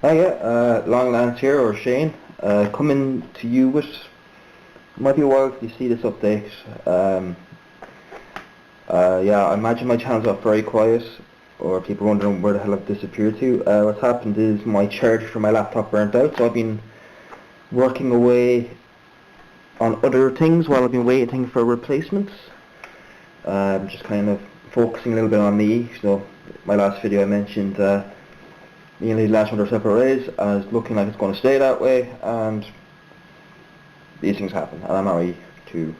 Hi, yeah, Long Lance here, or Shane, coming to you with, might be a while till you see this update. Yeah, I imagine my channel's got very quiet, or people wondering where the hell I've disappeared to. What's happened is my charger for my laptop burnt out, so I've been working away on other things while I've been waiting for replacements. Just kind of focusing a little bit on me. So, my last video I mentioned, me and Lee last under separate ways, and it's looking like it's going to stay that way, and these things happen, and I'm not ready to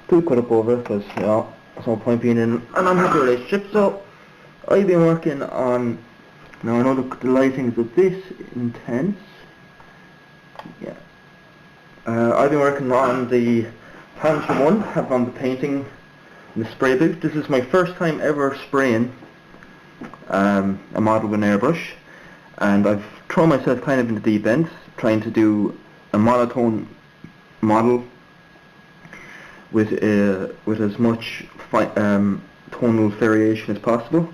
quit up over it, because, you know, there's no point being in an unhappy relationship. So, I've been working on, now I know the lighting is a bit intense, yeah, I've been working on the Panzer 1, have on the painting in the spray booth. This is my first time ever spraying a model with an airbrush, and I've thrown myself kind of in the deep end, trying to do a monotone model with as much tonal variation as possible.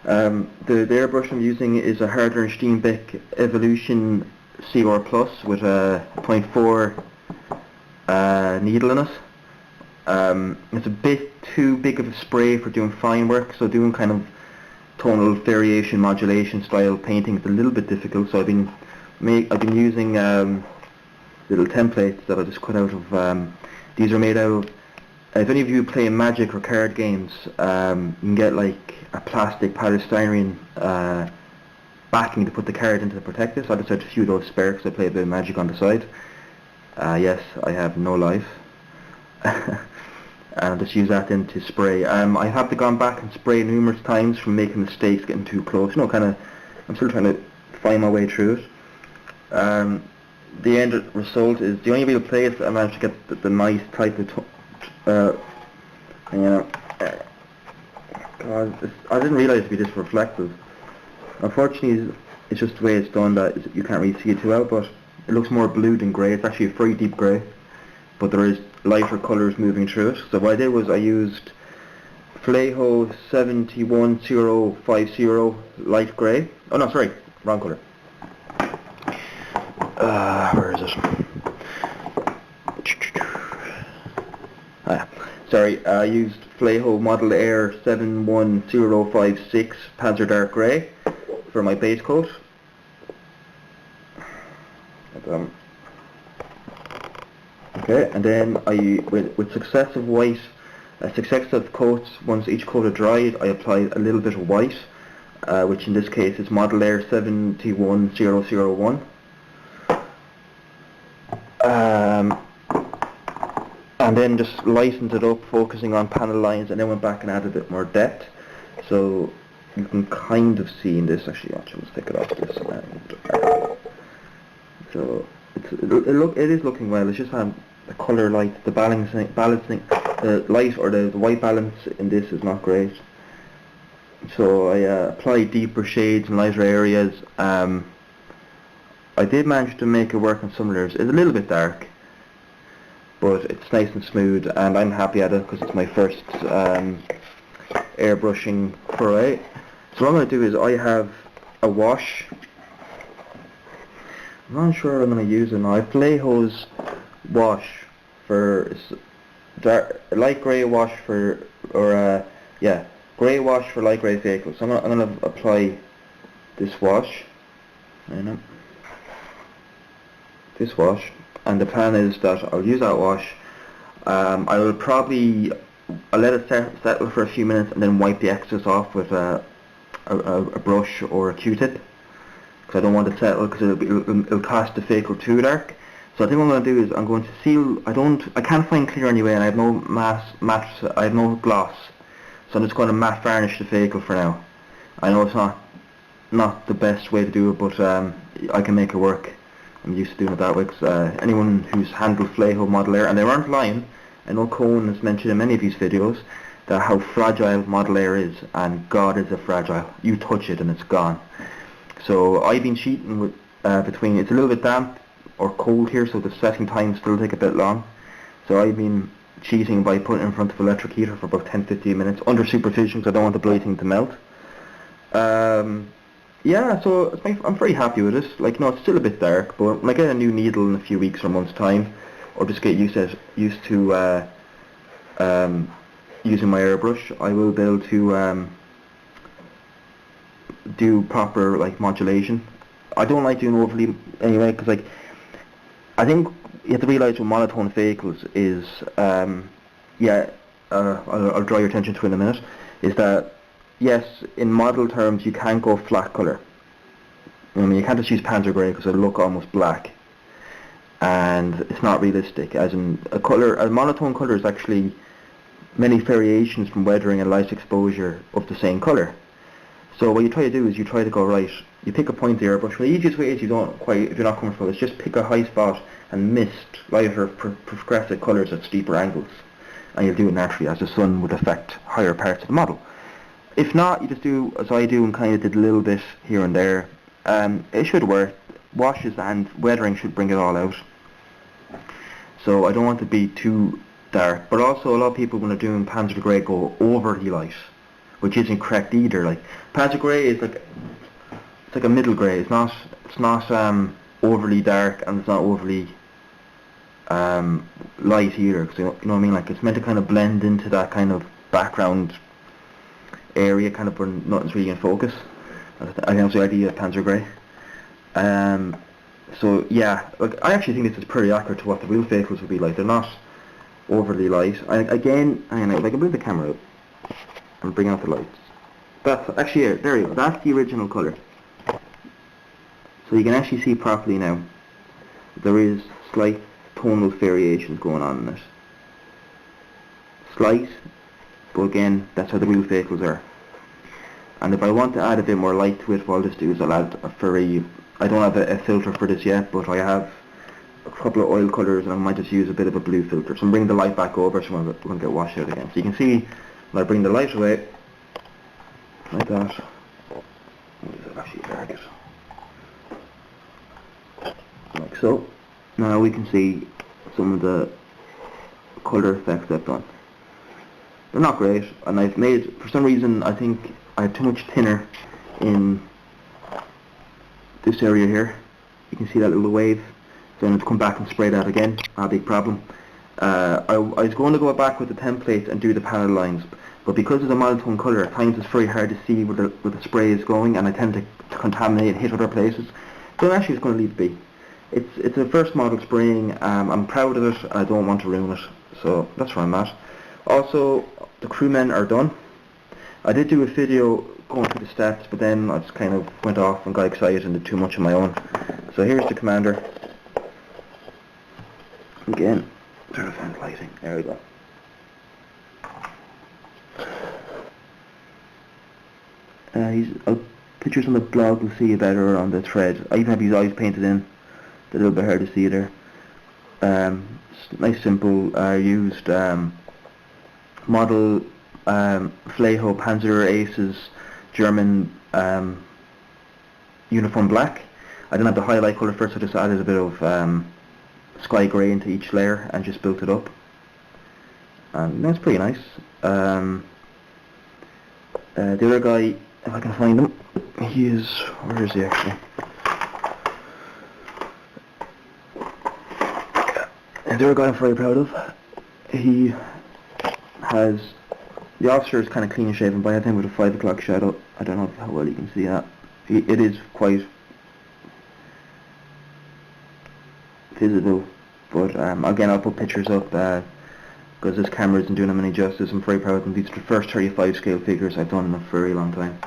The airbrush I'm using is a Harder & Steenbeck Evolution CR Plus with a 0.4 needle in it. It's a bit too big of a spray for doing fine work, so doing kind of tonal variation modulation style painting is a little bit difficult. So I've been using little templates that I just cut out of. These are made out of, if any of you play Magic or card games, you can get like a plastic polystyrene backing to put the card into to protect it. So I just had a few of those spare because I play a bit of Magic on the side. Yes, I have no life. And I'll just use that then to spray. I have to gone back and spray numerous times from making mistakes, getting too close. You know, kind of, I'm still trying to find my way through it. The end result is the only real place I managed to get the nice type of, you know, God, I didn't realise it'd be this reflective. Unfortunately, it's just the way it's done that you can't really see it too well, but it looks more blue than grey. It's actually a very deep grey, but there is lighter colours moving through it. So what I did was I used Fleho 71050 light grey. Oh no, sorry, wrong colour. Where is it? Sorry, I used Fleho Model Air 71056 Panzer Dark Grey for my base coat. Okay, and then with successive coats, once each coat had dried, I applied a little bit of white, which in this case is Model Air 71001. And then just lightened it up, focusing on panel lines, and then went back and added a bit more depth. So you can kind of see in this, actually, let's take it off this, and so it is looking well. It's just the colour light, the balancing, the light or the white balance in this is not great. So I applied deeper shades in lighter areas. I did manage to make it work on some layers. It's a little bit dark, but it's nice and smooth, and I'm happy at it because it's my first airbrushing foray. So what I'm going to do is I have a wash. I'm not sure I'm going to use it now. I have Fleho's wash for light grey wash for, grey wash for light grey vehicles. So I'm going to apply this wash. This wash, and the plan is that I'll use that wash. I'll let it settle for a few minutes and then wipe the excess off with a brush or a Q-tip, because I don't want it to settle, because it'll cast the vehicle too dark. So I think what I'm going to do is I'm going to seal. I can't find clear anyway, and I have no I have no gloss, so I'm just going to matte varnish the vehicle for now. I know it's not the best way to do it, but I can make it work. I'm used to doing it that way, because anyone who's handled Fleho Model Air, and they weren't lying, I know Cohen has mentioned in many of his videos that how fragile Model Air is, and God is it fragile. You touch it and it's gone. So I've been cheating with between, it's a little bit damp or cold here, so the setting time still take a bit long. So I've been cheating by putting it in front of an electric heater for about 10-15 minutes under supervision, because I don't want the bloody thing to melt. yeah, so I'm very happy with it. Like, no, it's still a bit dark, but when I get a new needle in a few weeks or months' time, or just get used to using my airbrush, I will be able to do proper like modulation. I don't like doing overly anyway, because like I think you have to realise with monotone vehicles is yeah, I'll draw your attention to it in a minute. Is that yes, in model terms you can go flat colour. I mean, you can't just use Panzer grey because it'll look almost black, and it's not realistic. As in a monotone colour is actually many variations from weathering and light exposure of the same colour. So what you try to do is you try to go right. You pick a point there, but the easiest way is if you're not comfortable, is just pick a high spot and mist lighter progressive colours at steeper angles, and you'll do it naturally, as the sun would affect higher parts of the model. If not, you just do as I do and kind of did a little bit here and there. It should work. Washes and weathering should bring it all out. So I don't want to be too dark, but also a lot of people when they're doing Panzer Grey go overly light, which isn't correct either. Like Panzer Grey is it's like a middle grey. It's not overly dark and it's not overly light either. Cause you know what I mean? Like it's meant to kind of blend into that kind of background area, kind of where nothing's really in focus. I think that's the idea of Panzer Grey. So yeah, like I actually think this is pretty accurate to what the real vehicles would be like. They're not overly light. Again, I can move the camera out and bring out the lights. That's actually it. There you go. That's the original colour. So you can actually see properly now. There is slight tonal variations going on in it. Slight, but again, that's how the real vehicles are. And if I want to add a bit more light to it, what I'll just do is I'll add a furry. I don't have a filter for this yet, but I have a couple of oil colours and I might just use a bit of a blue filter. So I'm bringing the light back over so it won't get washed out again. So you can see when I bring the light away, like that. What is it actually target? Like so. Now we can see some of the colour effects I've done. They're not great, and I've made, for some reason, I think I have too much thinner in this area here. You can see that little wave. So I'm going to come back and spray that again. Not a big problem. I was going to go back with the template and do the panel lines, but because of the monotone colour, at times it's very hard to see where the spray is going, and I tend to contaminate and hit other places. So I'm actually just going to leave it be. It's a first model spraying. I'm proud of it, and I don't want to ruin it. So that's where I'm at. Also, the crewmen are done. I did do a video going through the steps, but then I just kind of went off and got excited and did too much on my own. So here's the commander. Again, turn off the lighting. There we go. Pictures on the blog will see you better on the thread. I even have his eyes painted in. It's a little bit hard to see there. Nice simple. I used model Fleho Panzer Aces German uniform black. I didn't have the highlight colour first, so I just added a bit of sky grey into each layer and just built it up. That's pretty nice. The other guy, if I can find him, where is he actually? The other guy I'm very proud of, he has, the officer is kind of clean shaven, but I have him with a 5 o'clock shadow. I don't know how well you can see that. It is quite visible, but again I'll put pictures up because this camera isn't doing them any justice. I'm very proud of them. These are the first 35 scale figures I've done in a very long time,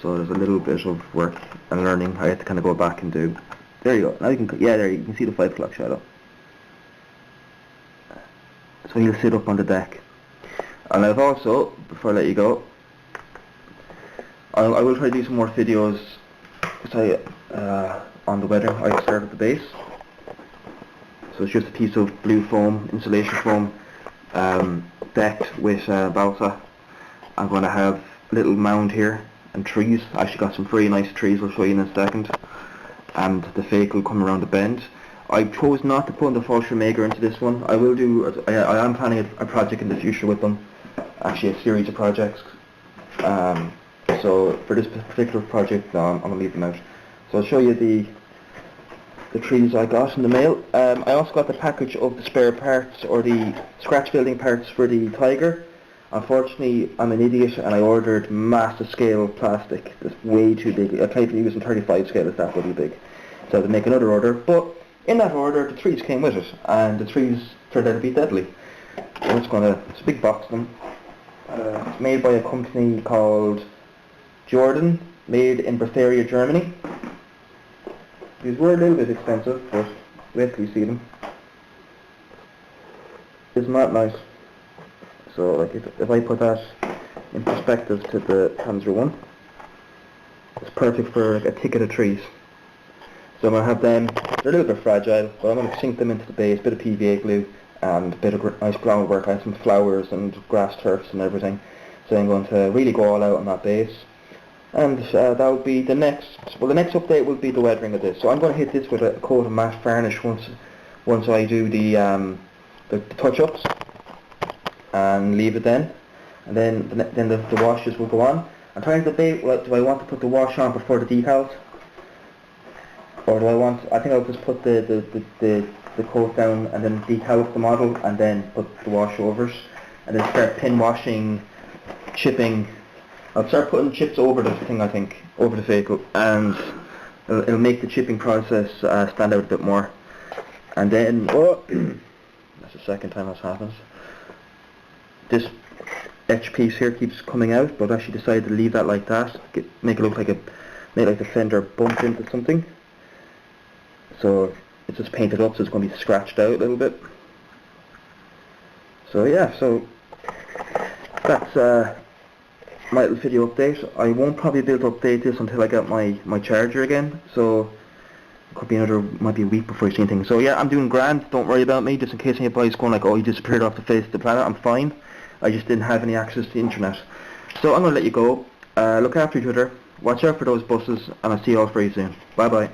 so there's a little bit of work and learning I had to kind of go back and do. There you go. Now you can, yeah, there you can see the 5 o'clock shadow. So he'll sit up on the deck. And I've also, before I let you go, I will try to do some more videos on the weather. I start at the base. So it's just a piece of blue foam, insulation foam, decked with balsa. I'm going to have a little mound here and trees. I actually got some very nice trees I'll show you in a second. And the fake will come around the bend. I chose not to put the Fallschirmjäger into this one. I will do, I am planning a project in the future with them. Actually a series of projects. So So for this particular project, I'm going to leave them out. So I'll show you the trees I got in the mail. I also got the package of the spare parts, or the scratch building parts for the Tiger. Unfortunately, I'm an idiot and I ordered massive scale plastic. That's way too big. I tried using 35 scale, it's that bloody big. So I had to make another order, but in that order the trees came with it, and the trees turned out to be deadly. So it's a big box of them. It's made by a company called Jordan, made in Bavaria, Germany. These were a little bit expensive, but wait till you see them. Isn't that nice? So like if I put that in perspective to the Panzer one, it's perfect for like a ticket of trees. So I'm going to have them, they're a little bit fragile, but I'm going to sink them into the base, bit of PVA glue and a bit of nice groundwork. I have some flowers and grass turfs and everything. So I'm going to really go all out on that base. And that will be the next update will be the weathering of this. So I'm going to hit this with a coat of matte varnish once I do the touch-ups, and leave it then. And then the washes will go on. I'm trying to debate, do I want to put the wash on before the decals? Or I think I'll just put the coat down and then decal up the model and then put the wash overs, and then start pin washing, chipping. I'll start putting chips over the thing, I think, over the vehicle, and it'll make the chipping process stand out a bit more. And then, that's the second time that's happened. This etch piece here keeps coming out, but I've actually decided to leave that like that, make it look like the fender bumped into something. So it's just painted up, so it's going to be scratched out a little bit. So yeah, so that's my little video update. I won't probably be able to update this until I get my charger again, so it could be might be a week before you see anything. So yeah, I'm doing grand, don't worry about me, just in case anybody's going like, oh, he disappeared off the face of the planet. I'm fine, I just didn't have any access to the internet. So I'm going to let you go. Look after each other, watch out for those buses, and I'll see you all very soon. Bye bye.